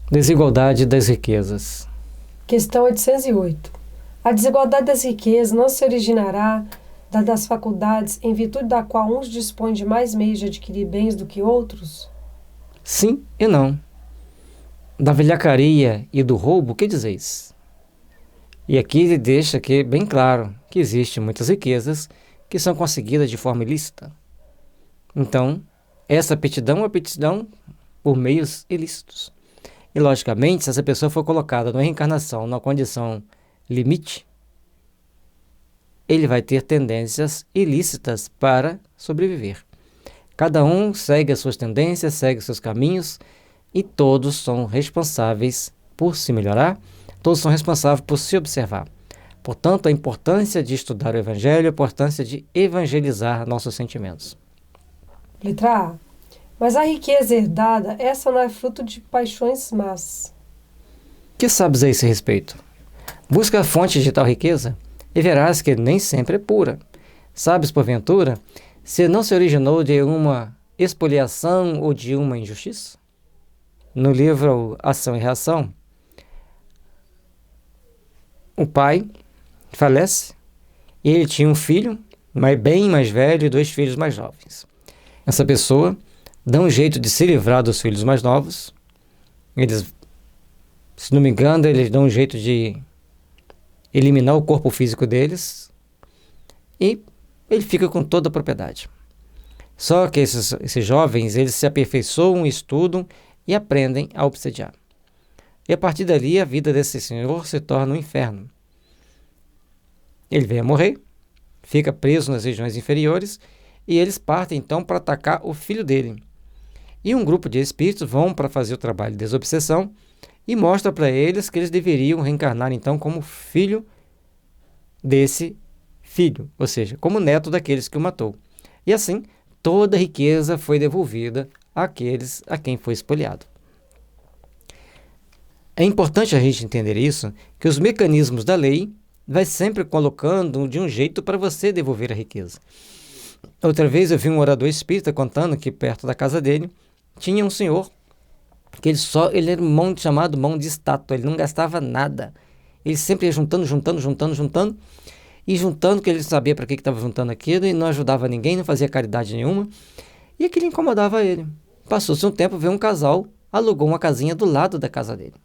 Desigualdade das riquezas. Questão 808. A desigualdade das riquezas não se originará das faculdades em virtude da qual uns dispõem de mais meios de adquirir bens do que outros? Sim e não. Da velhacaria e do roubo, que dizeis? E aqui ele deixa que bem claro que existem muitas riquezas que são conseguidas de forma ilícita. Então, essa aptidão é uma aptidão por meios ilícitos. E, logicamente, se essa pessoa for colocada numa reencarnação, numa condição limite, ele vai ter tendências ilícitas para sobreviver. Cada um segue as suas tendências, segue os seus caminhos, e todos são responsáveis por se melhorar, todos são responsáveis por se observar. Portanto, a importância de estudar o Evangelho, a importância de evangelizar nossos sentimentos. Letra A. Mas a riqueza herdada, essa não é fruto de paixões más. Que sabes a esse respeito? Busca a fonte de tal riqueza e verás que nem sempre é pura. Sabes, porventura, se não se originou de uma expoliação ou de uma injustiça? No livro Ação e Reação, o pai falece e ele tinha um filho, mas bem mais velho, e 2 filhos mais jovens. Essa pessoa dá um jeito de se livrar dos filhos mais novos. Eles, se não me engano, eles dão um jeito de eliminar o corpo físico deles e ele fica com toda a propriedade. Só que esses jovens, eles se aperfeiçoam, estudam e aprendem a obsediar. E a partir dali, a vida desse senhor se torna um inferno. Ele vem a morrer, fica preso nas regiões inferiores e eles partem então para atacar o filho dele. E um grupo de espíritos vão para fazer o trabalho de desobsessão e mostra para eles que eles deveriam reencarnar então como filho desse filho, ou seja, como neto daqueles que o matou. E assim, toda a riqueza foi devolvida àqueles a quem foi espoliado. É importante a gente entender isso, que os mecanismos da lei vai sempre colocando de um jeito para você devolver a riqueza. Outra vez eu vi um orador espírita contando que perto da casa dele tinha um senhor que ele era chamado mão de estátua, ele não gastava nada. Ele sempre ia juntando, e juntando, que ele sabia para que estava juntando aquilo, e não ajudava ninguém, não fazia caridade nenhuma, e aquilo incomodava ele. Passou-se um tempo, veio um casal, alugou uma casinha do lado da casa dele.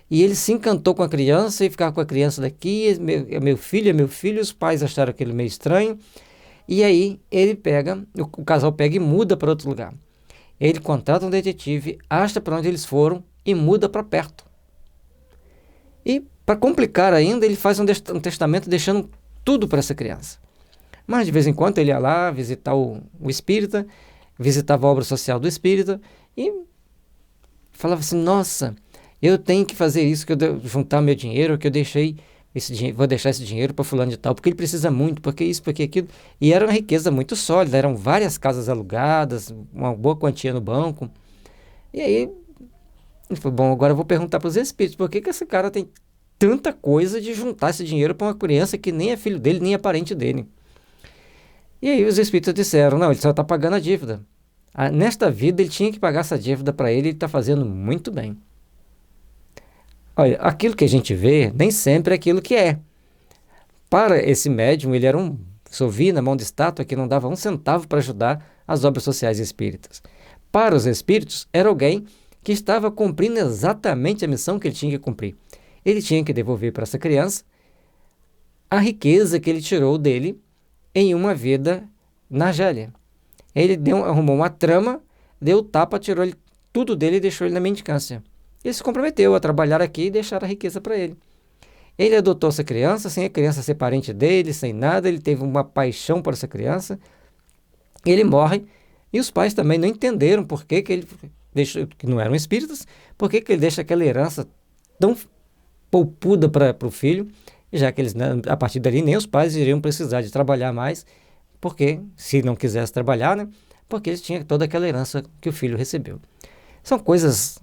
E ele se encantou com a criança, e ficava com a criança daqui, é meu filho, os pais acharam aquilo meio estranho, e aí o casal pega e muda para outro lugar. Ele contrata um detetive, acha para onde eles foram e muda para perto. E, para complicar ainda, ele faz um testamento deixando tudo para essa criança. Mas, de vez em quando, ele ia lá visitar o espírita, visitava a obra social do espírita e falava assim, nossa, eu tenho que fazer isso, que eu juntar meu dinheiro, que eu deixei esse dinheiro, vou deixar esse dinheiro para fulano de tal, porque ele precisa muito, porque isso, porque aquilo. E era uma riqueza muito sólida, eram várias casas alugadas, uma boa quantia no banco. E aí, ele falou, bom, agora eu vou perguntar para os espíritos, por que esse cara tem tanta coisa de juntar esse dinheiro para uma criança que nem é filho dele, nem é parente dele? E aí os espíritos disseram, não, ele só está pagando a dívida. Nesta vida ele tinha que pagar essa dívida para ele está fazendo muito bem. Olha, aquilo que a gente vê nem sempre é aquilo que é. Para esse médium, ele era sovia na mão de estátua que não dava um centavo para ajudar as obras sociais espíritas. Para os espíritos, era alguém que estava cumprindo exatamente a missão que ele tinha que cumprir. Ele tinha que devolver para essa criança a riqueza que ele tirou dele em uma vida na Argélia. Ele arrumou uma trama, deu tapa, tirou tudo dele e deixou ele na mendicância. Ele se comprometeu a trabalhar aqui e deixar a riqueza para ele. Ele adotou essa criança, sem a criança ser parente dele, sem nada, ele teve uma paixão por essa criança. Ele morre e os pais também não entenderam por que ele deixou, que não eram espíritas, por que ele deixa aquela herança tão poupuda para o filho, já que eles, a partir dali nem os pais iriam precisar de trabalhar mais, porque se não quisesse trabalhar, né, porque eles tinham toda aquela herança que o filho recebeu. São coisas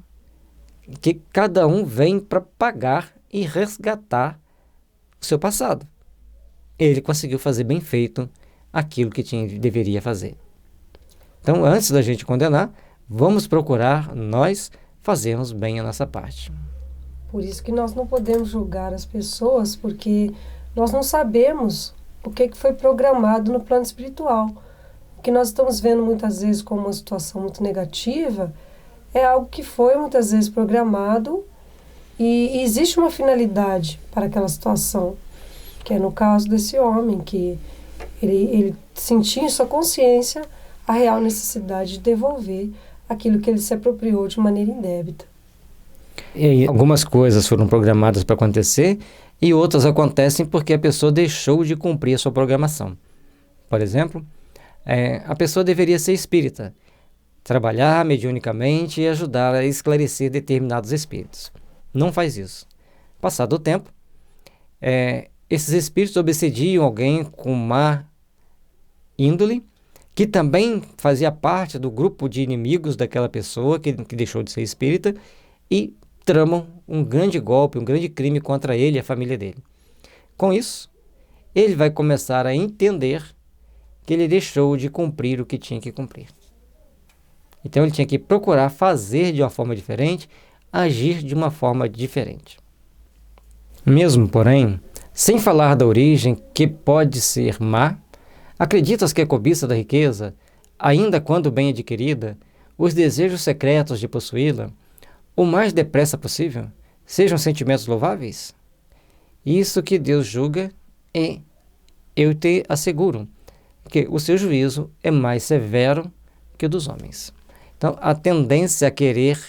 que cada um vem para pagar e resgatar o seu passado. Ele conseguiu fazer bem feito aquilo que deveria fazer. Então, antes da gente condenar, vamos procurar nós fazermos bem a nossa parte. Por isso que nós não podemos julgar as pessoas, porque nós não sabemos o que foi programado no plano espiritual. O que nós estamos vendo muitas vezes como uma situação muito negativa é algo que foi muitas vezes programado e existe uma finalidade para aquela situação, que é no caso desse homem, que ele sentia em sua consciência a real necessidade de devolver aquilo que ele se apropriou de maneira indébita. E aí, algumas coisas foram programadas para acontecer e outras acontecem porque a pessoa deixou de cumprir a sua programação. Por exemplo, a pessoa deveria ser espírita, trabalhar mediunicamente e ajudar a esclarecer determinados espíritos. Não faz isso. Passado o tempo, esses espíritos obsediam alguém com má índole, que também fazia parte do grupo de inimigos daquela pessoa que deixou de ser espírita, e tramam um grande golpe, um grande crime contra ele e a família dele. Com isso, ele vai começar a entender que ele deixou de cumprir o que tinha que cumprir. Então ele tinha que procurar fazer de uma forma diferente, agir de uma forma diferente. Mesmo, porém, sem falar da origem que pode ser má, acreditas que a cobiça da riqueza, ainda quando bem adquirida, os desejos secretos de possuí-la, o mais depressa possível, sejam sentimentos louváveis? Isso que Deus julga e eu te asseguro que o seu juízo é mais severo que o dos homens. Então, a tendência a querer,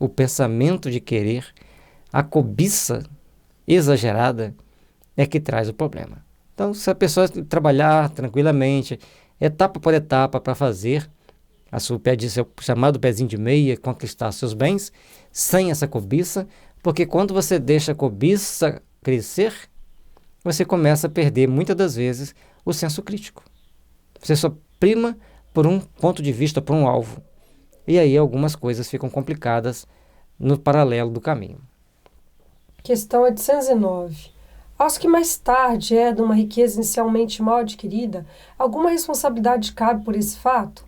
o pensamento de querer, a cobiça exagerada é que traz o problema. Então, se a pessoa trabalhar tranquilamente, etapa por etapa, para fazer seu chamado pezinho de meia, conquistar seus bens, sem essa cobiça, porque quando você deixa a cobiça crescer, você começa a perder, muitas das vezes, o senso crítico. Você só prima por um ponto de vista, por um alvo. E aí algumas coisas ficam complicadas no paralelo do caminho. Questão 809. Aos que mais tarde herdam uma riqueza inicialmente mal adquirida, alguma responsabilidade cabe por esse fato?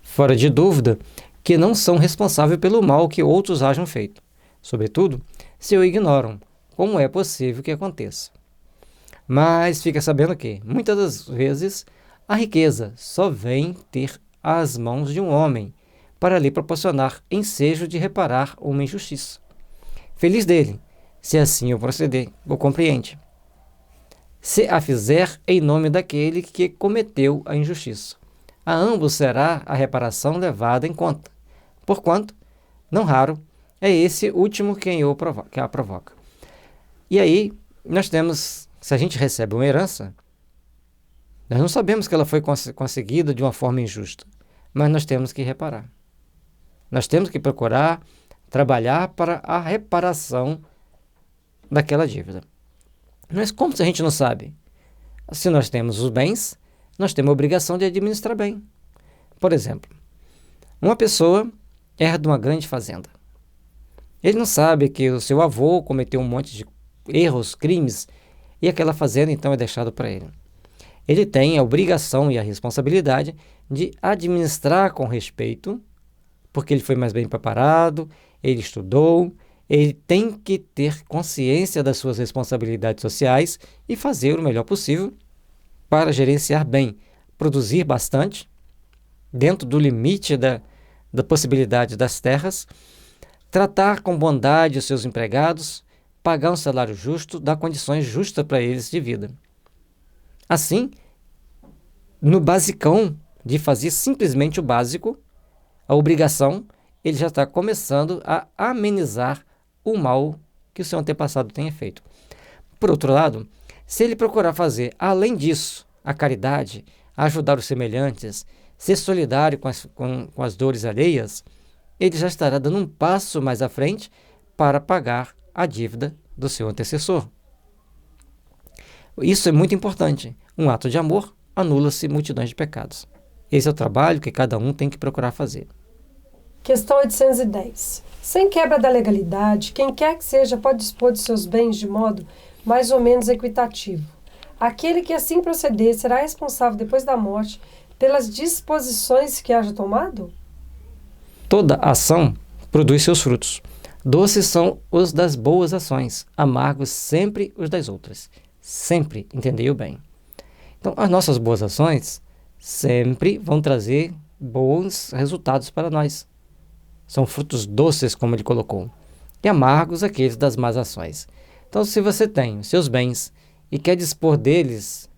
Fora de dúvida, que não são responsáveis pelo mal que outros hajam feito, sobretudo se o ignoram, como é possível que aconteça. Mas fica sabendo que, muitas das vezes, a riqueza só vem ter as mãos de um homem para lhe proporcionar ensejo de reparar uma injustiça. Feliz dele, se assim o proceder, o compreende. Se a fizer em nome daquele que cometeu a injustiça, a ambos será a reparação levada em conta, porquanto, não raro, é esse último quem a provoca. E aí, nós temos, se a gente recebe uma herança, nós não sabemos que ela foi conseguida de uma forma injusta, mas nós temos que reparar. Nós temos que procurar trabalhar para a reparação daquela dívida. Mas como se a gente não sabe? Se nós temos os bens, nós temos a obrigação de administrar bem. Por exemplo, uma pessoa herda uma grande fazenda. Ele não sabe que o seu avô cometeu um monte de erros, crimes, e aquela fazenda então é deixada para ele. Ele tem a obrigação e a responsabilidade de administrar com respeito, porque ele foi mais bem preparado, ele estudou, ele tem que ter consciência das suas responsabilidades sociais e fazer o melhor possível para gerenciar bem, produzir bastante, dentro do limite da possibilidade das terras, tratar com bondade os seus empregados, pagar um salário justo, dar condições justas para eles de vida. Assim, no basicão de fazer simplesmente o básico, a obrigação, ele já está começando a amenizar o mal que o seu antepassado tenha feito. Por outro lado, se ele procurar fazer, além disso, a caridade, ajudar os semelhantes, ser solidário com as dores alheias, ele já estará dando um passo mais à frente para pagar a dívida do seu antecessor. Isso é muito importante. Um ato de amor anula-se multidões de pecados. Esse é o trabalho que cada um tem que procurar fazer. Questão 810. Sem quebra da legalidade, quem quer que seja pode dispor de seus bens de modo mais ou menos equitativo. Aquele que assim proceder será responsável depois da morte pelas disposições que haja tomado? Toda ação produz seus frutos. Doces são os das boas ações, amargos sempre os das outras. Sempre, entendeu bem. Então, as nossas boas ações sempre vão trazer bons resultados para nós. São frutos doces, como ele colocou, e amargos aqueles das más ações. Então, se você tem os seus bens e quer dispor deles,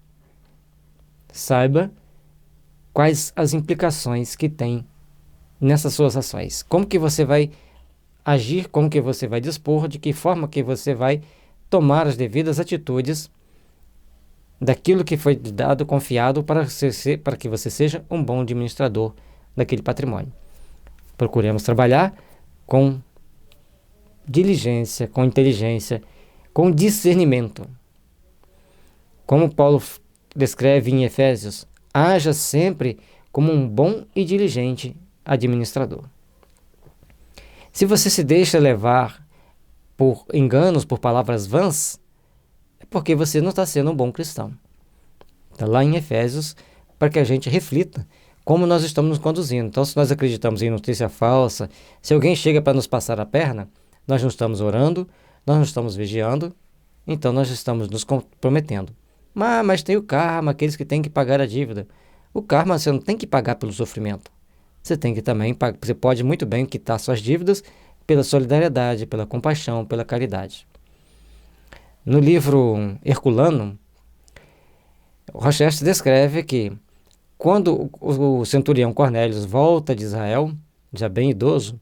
saiba quais as implicações que tem nessas suas ações. Como que você vai agir, como que você vai dispor, de que forma que você vai tomar as devidas atitudes daquilo que foi dado, confiado para que você seja um bom administrador daquele patrimônio. Procuremos trabalhar com diligência, com inteligência, com discernimento. Como Paulo descreve em Efésios, haja sempre como um bom e diligente administrador. Se você se deixa levar por enganos, por palavras vãs, é porque você não está sendo um bom cristão. Está lá em Efésios, para que a gente reflita como nós estamos nos conduzindo. Então, se nós acreditamos em notícia falsa, se alguém chega para nos passar a perna, nós não estamos orando, nós não estamos vigiando, então nós estamos nos comprometendo. Mas tem o karma, aqueles que têm que pagar a dívida. O karma você não tem que pagar pelo sofrimento. Você tem que também, você pode muito bem quitar suas dívidas pela solidariedade, pela compaixão, pela caridade. No livro Herculano, o Rochester descreve que quando o centurião Cornélios volta de Israel, já bem idoso,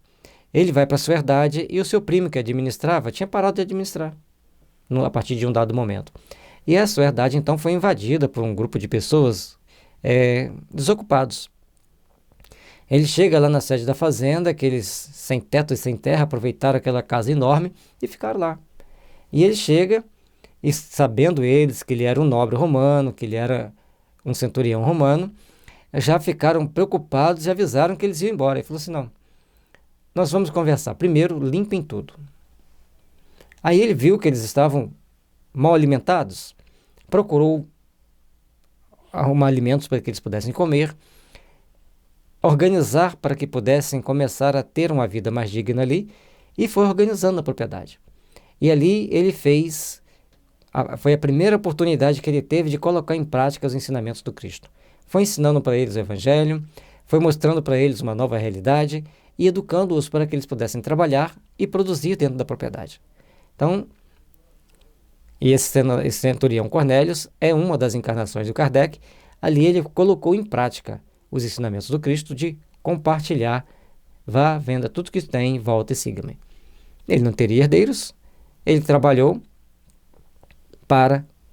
ele vai para a sua herdade e o seu primo que administrava tinha parado de administrar a partir de um dado momento. E a sua herdade então foi invadida por um grupo de pessoas desocupados. Ele chega lá na sede da fazenda, aqueles sem teto e sem terra aproveitaram aquela casa enorme e ficaram lá. E ele chega, e sabendo eles que ele era um nobre romano, que ele era um centurião romano, já ficaram preocupados e avisaram que eles iam embora. Ele falou assim, não, nós vamos conversar. Primeiro, limpem tudo. Aí ele viu que eles estavam mal alimentados, procurou arrumar alimentos para que eles pudessem comer, organizar para que pudessem começar a ter uma vida mais digna ali, e foi organizando a propriedade. E ali ele foi a primeira oportunidade que ele teve de colocar em prática os ensinamentos do Cristo. Foi ensinando para eles o Evangelho, foi mostrando para eles uma nova realidade e educando-os para que eles pudessem trabalhar e produzir dentro da propriedade. Então, esse centurião Cornélios é uma das encarnações do Kardec. Ali ele colocou em prática os ensinamentos do Cristo de compartilhar, vá, venda tudo que tem, volta e siga-me. Ele não teria herdeiros, ele trabalhou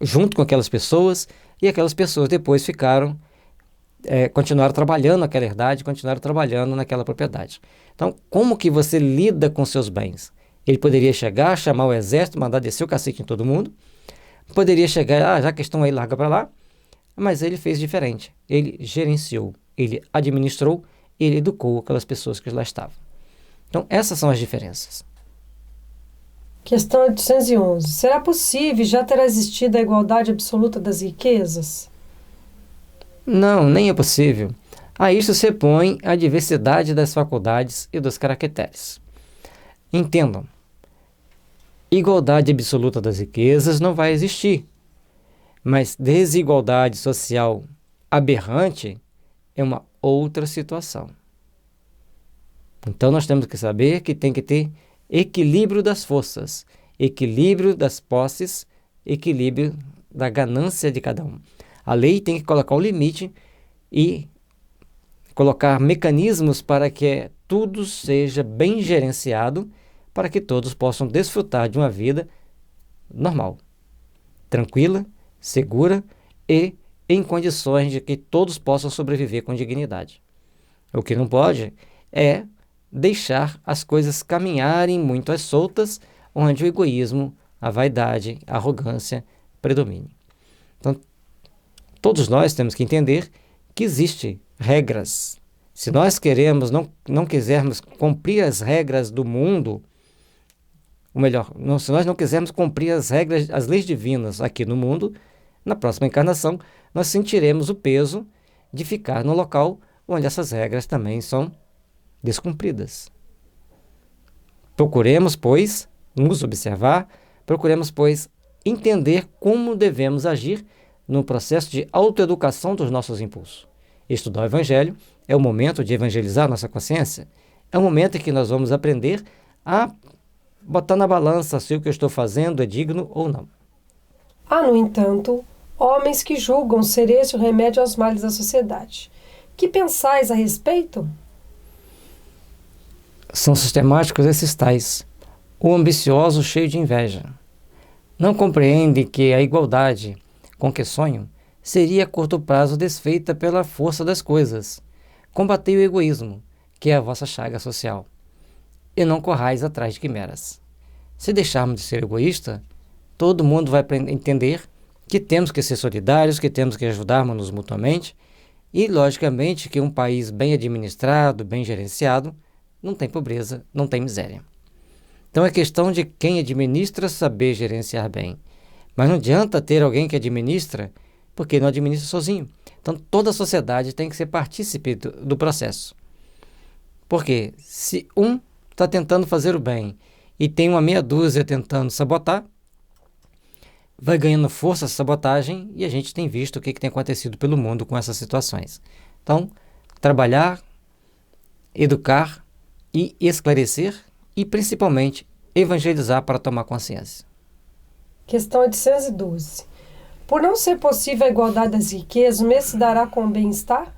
junto com aquelas pessoas, e aquelas pessoas depois continuaram trabalhando naquela herdade, continuaram trabalhando naquela propriedade. Então, como que você lida com seus bens? Ele poderia chegar, chamar o exército, mandar descer o cacete em todo mundo, poderia chegar, já que estão aí, larga para lá, mas ele fez diferente. Ele gerenciou, ele administrou, ele educou aquelas pessoas que lá estavam. Então, essas são as diferenças. Questão 811. Será possível já ter existido a igualdade absoluta das riquezas? Não, nem é possível. A isso se opõe a diversidade das faculdades e dos caracteres. Entendam, igualdade absoluta das riquezas não vai existir, mas desigualdade social aberrante é uma outra situação. Então nós temos que saber que tem que ter equilíbrio das forças, equilíbrio das posses, equilíbrio da ganância de cada um. A lei tem que colocar o limite e colocar mecanismos para que tudo seja bem gerenciado, para que todos possam desfrutar de uma vida normal, tranquila, segura e em condições de que todos possam sobreviver com dignidade. O que não pode é deixar as coisas caminharem muito às soltas, onde o egoísmo, a vaidade, a arrogância predominem. Então, todos nós temos que entender que existem regras. Se nós não quisermos cumprir as regras do mundo, ou melhor, se nós não quisermos cumprir as leis divinas aqui no mundo, na próxima encarnação, nós sentiremos o peso de ficar no local onde essas regras também são descumpridas. Procuremos, pois, nos observar, procuremos, pois, entender como devemos agir no processo de autoeducação dos nossos impulsos. Estudar o Evangelho é o momento de evangelizar nossa consciência, é o momento em que nós vamos aprender a botar na balança se o que eu estou fazendo é digno ou não. Há, no entanto, homens que julgam ser esse o remédio aos males da sociedade. Que pensais a respeito? São sistemáticos esses tais, o ambicioso cheio de inveja. Não compreende que a igualdade com que sonham seria a curto prazo desfeita pela força das coisas. Combatei o egoísmo, que é a vossa chaga social, e não corrais atrás de quimeras. Se deixarmos de ser egoísta, todo mundo vai entender que temos que ser solidários, que temos que ajudarmos-nos mutuamente, e, logicamente, que um país bem administrado, bem gerenciado, não tem pobreza, não tem miséria. Então é questão de quem administra saber gerenciar bem. Mas não adianta ter alguém que administra, porque não administra sozinho. Então toda a sociedade tem que ser partícipe do processo. Porque se um está tentando fazer o bem e tem uma meia dúzia tentando sabotar, vai ganhando força a sabotagem e a gente tem visto o que tem acontecido pelo mundo com essas situações. Então, trabalhar, educar e esclarecer e, principalmente, evangelizar para tomar consciência. Questão 812. Por não ser possível a igualdade das riquezas, o mês se dará com o bem-estar?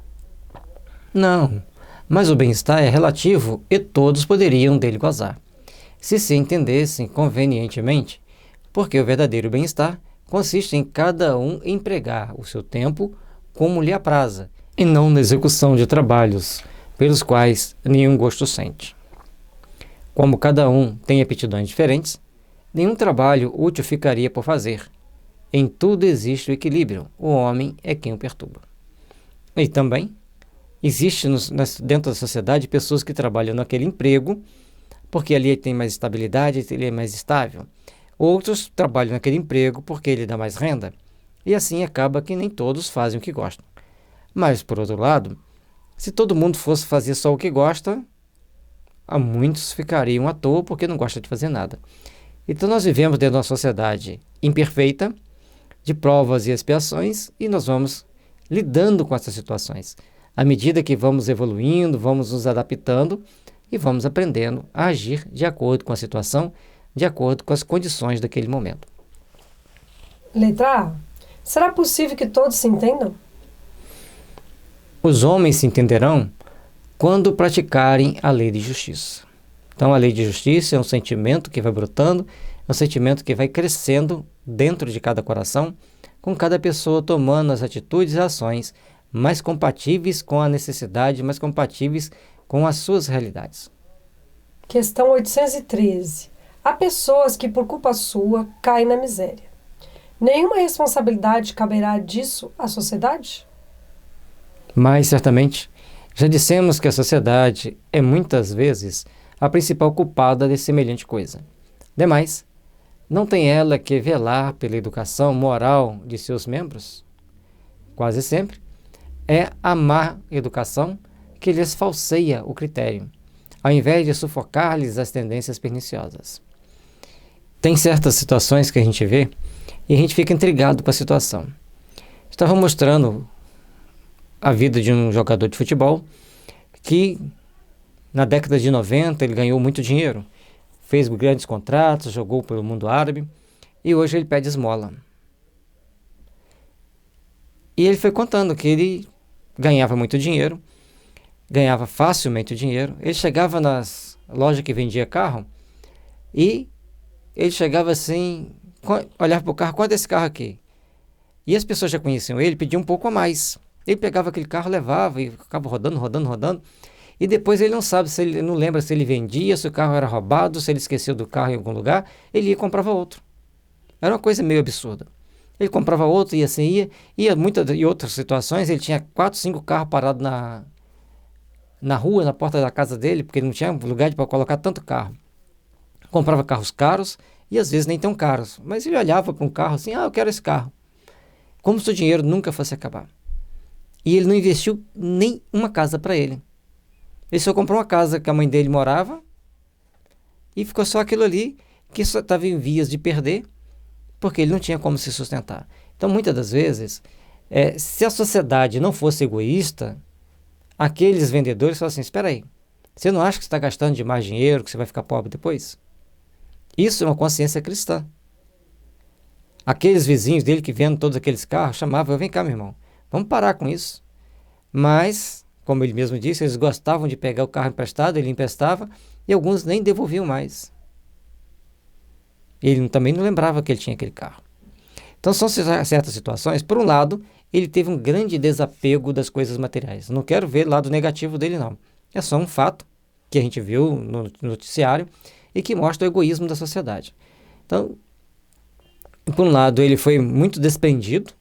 Não, mas o bem-estar é relativo e todos poderiam dele gozar, se entendessem convenientemente, porque o verdadeiro bem-estar consiste em cada um empregar o seu tempo como lhe apraza, e não na execução de trabalhos pelos quais nenhum gosto sente. Como cada um tem aptidões diferentes, nenhum trabalho útil ficaria por fazer. Em tudo existe o equilíbrio, o homem é quem o perturba. E também existe dentro da sociedade pessoas que trabalham naquele emprego porque ali tem mais estabilidade, ele é mais estável. Outros trabalham naquele emprego porque ele dá mais renda. E assim acaba que nem todos fazem o que gostam. Mas, por outro lado, se todo mundo fosse fazer só o que gosta, há muitos ficariam à toa porque não gostam de fazer nada. Então nós vivemos dentro de uma sociedade imperfeita, de provas e expiações, e nós vamos lidando com essas situações. À medida que vamos evoluindo, vamos nos adaptando e vamos aprendendo a agir de acordo com a situação, de acordo com as condições daquele momento. Letra A. Será possível que todos se entendam? Os homens se entenderão quando praticarem a lei de justiça. Então, a lei de justiça é um sentimento que vai brotando, é um sentimento que vai crescendo dentro de cada coração, com cada pessoa tomando as atitudes e ações mais compatíveis com a necessidade, mais compatíveis com as suas realidades. Questão 813. Há pessoas que, por culpa sua, caem na miséria. Nenhuma responsabilidade caberá disso à sociedade? Mas, certamente, já dissemos que a sociedade é muitas vezes a principal culpada de semelhante coisa. Demais, não tem ela que velar pela educação moral de seus membros? Quase sempre é a má educação que lhes falseia o critério, ao invés de sufocar-lhes as tendências perniciosas. Tem certas situações que a gente vê e a gente fica intrigado com a situação. Estava mostrando a vida de um jogador de futebol que na década de 90 ele ganhou muito dinheiro, fez grandes contratos, jogou pelo mundo árabe e hoje ele pede esmola. E ele foi contando que ele ganhava muito dinheiro, ganhava facilmente o dinheiro. Ele chegava nas lojas que vendia carro e ele chegava assim, olhava para o carro, quanto é esse carro aqui? E as pessoas já conheciam ele, pediam um pouco a mais. Ele pegava aquele carro, levava e ficava rodando. E depois ele não sabe, não lembra se ele vendia, se o carro era roubado, se ele esqueceu do carro em algum lugar, ele ia e comprava outro. Era uma coisa meio absurda. Ele comprava outro e assim ia em outras situações, ele tinha 4, 5 carros parados na rua, na porta da casa dele, porque ele não tinha lugar para colocar tanto carro. Comprava carros caros e às vezes nem tão caros, mas ele olhava para um carro assim, eu quero esse carro. Como se o dinheiro nunca fosse acabar. E ele não investiu nem uma casa para ele. Ele só comprou uma casa que a mãe dele morava e ficou só aquilo ali que só estava em vias de perder, porque ele não tinha como se sustentar. Então, muitas das vezes, se a sociedade não fosse egoísta, aqueles vendedores falam assim, espera aí, você não acha que você está gastando demais dinheiro, que você vai ficar pobre depois? Isso é uma consciência cristã. Aqueles vizinhos dele que vendem todos aqueles carros, chamavam, vem cá, meu irmão, vamos parar com isso. Mas, como ele mesmo disse, eles gostavam de pegar o carro emprestado, ele emprestava, e alguns nem devolviam mais. Ele também não lembrava que ele tinha aquele carro. Então, são certas situações. Por um lado, ele teve um grande desapego das coisas materiais. Não quero ver o lado negativo dele, não. É só um fato que a gente viu no noticiário e que mostra o egoísmo da sociedade. Então, por um lado, ele foi muito desprendido,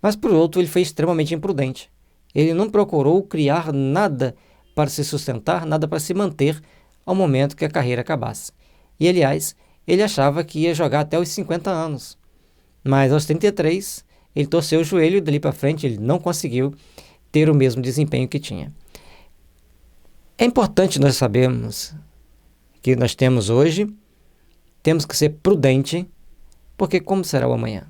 mas por outro, ele foi extremamente imprudente. Ele não procurou criar nada para se sustentar, nada para se manter ao momento que a carreira acabasse. E, aliás, ele achava que ia jogar até os 50 anos. Mas aos 33, ele torceu o joelho e dali para frente ele não conseguiu ter o mesmo desempenho que tinha. É importante nós sabermos que nós temos hoje, temos que ser prudente, porque como será o amanhã?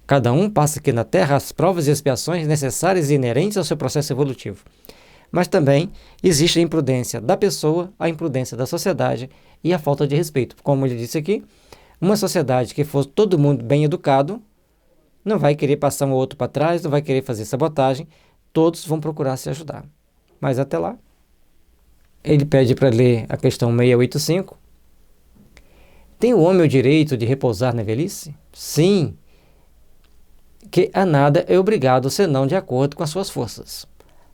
Cada um passa aqui na Terra as provas e expiações necessárias e inerentes ao seu processo evolutivo. Mas também existe a imprudência da pessoa, a imprudência da sociedade e a falta de respeito. Como ele disse aqui, uma sociedade que for todo mundo bem educado, não vai querer passar um outro para trás, não vai querer fazer sabotagem, todos vão procurar se ajudar. Mas até lá, ele pede para ler a questão 685. Tem o homem o direito de repousar na velhice? Sim, que a nada é obrigado senão de acordo com as suas forças.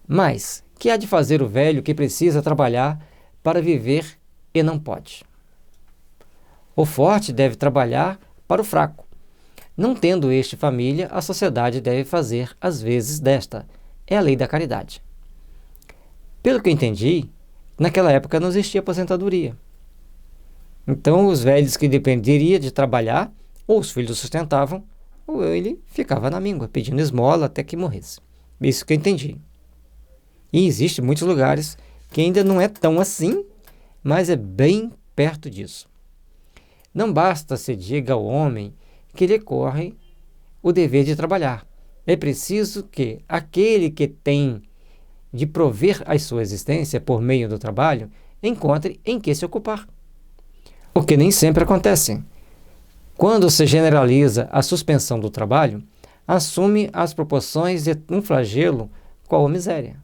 Mas, que há de fazer o velho que precisa trabalhar para viver e não pode? O forte deve trabalhar para o fraco. Não tendo este família, a sociedade deve fazer às vezes desta. É a lei da caridade. Pelo que eu entendi, naquela época não existia aposentadoria. Então, os velhos que dependeriam de trabalhar, ou os filhos sustentavam, ou ele ficava na míngua, pedindo esmola até que morresse. Isso que eu entendi. E existem muitos lugares que ainda não é tão assim, mas é bem perto disso. Não basta se diga ao homem que lhe corre o dever de trabalhar. É preciso que aquele que tem de prover a sua existência por meio do trabalho encontre em que se ocupar. O que nem sempre acontece. Quando se generaliza a suspensão do trabalho, assume as proporções de um flagelo qual a miséria.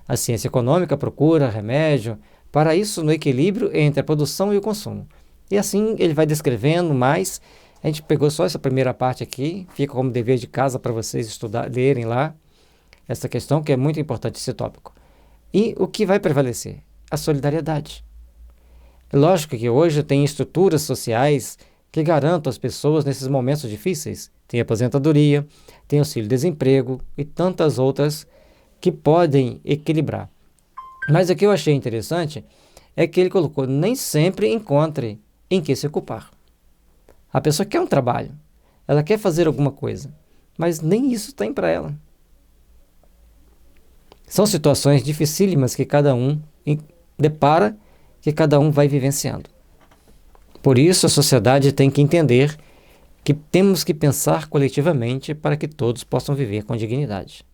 A ciência econômica procura remédio para isso no equilíbrio entre a produção e o consumo. E assim ele vai descrevendo mais. A gente pegou só essa primeira parte aqui, fica como dever de casa para vocês lerem lá essa questão, que é muito importante esse tópico. E o que vai prevalecer? A solidariedade. Lógico que hoje tem estruturas sociais que garantam às pessoas nesses momentos difíceis. Tem aposentadoria, tem auxílio-desemprego e tantas outras que podem equilibrar. Mas o que eu achei interessante é que ele colocou, nem sempre encontre em que se ocupar. A pessoa quer um trabalho, ela quer fazer alguma coisa, mas nem isso tem para ela. São situações dificílimas que cada um depara, que cada um vai vivenciando. Por isso, a sociedade tem que entender que temos que pensar coletivamente para que todos possam viver com dignidade.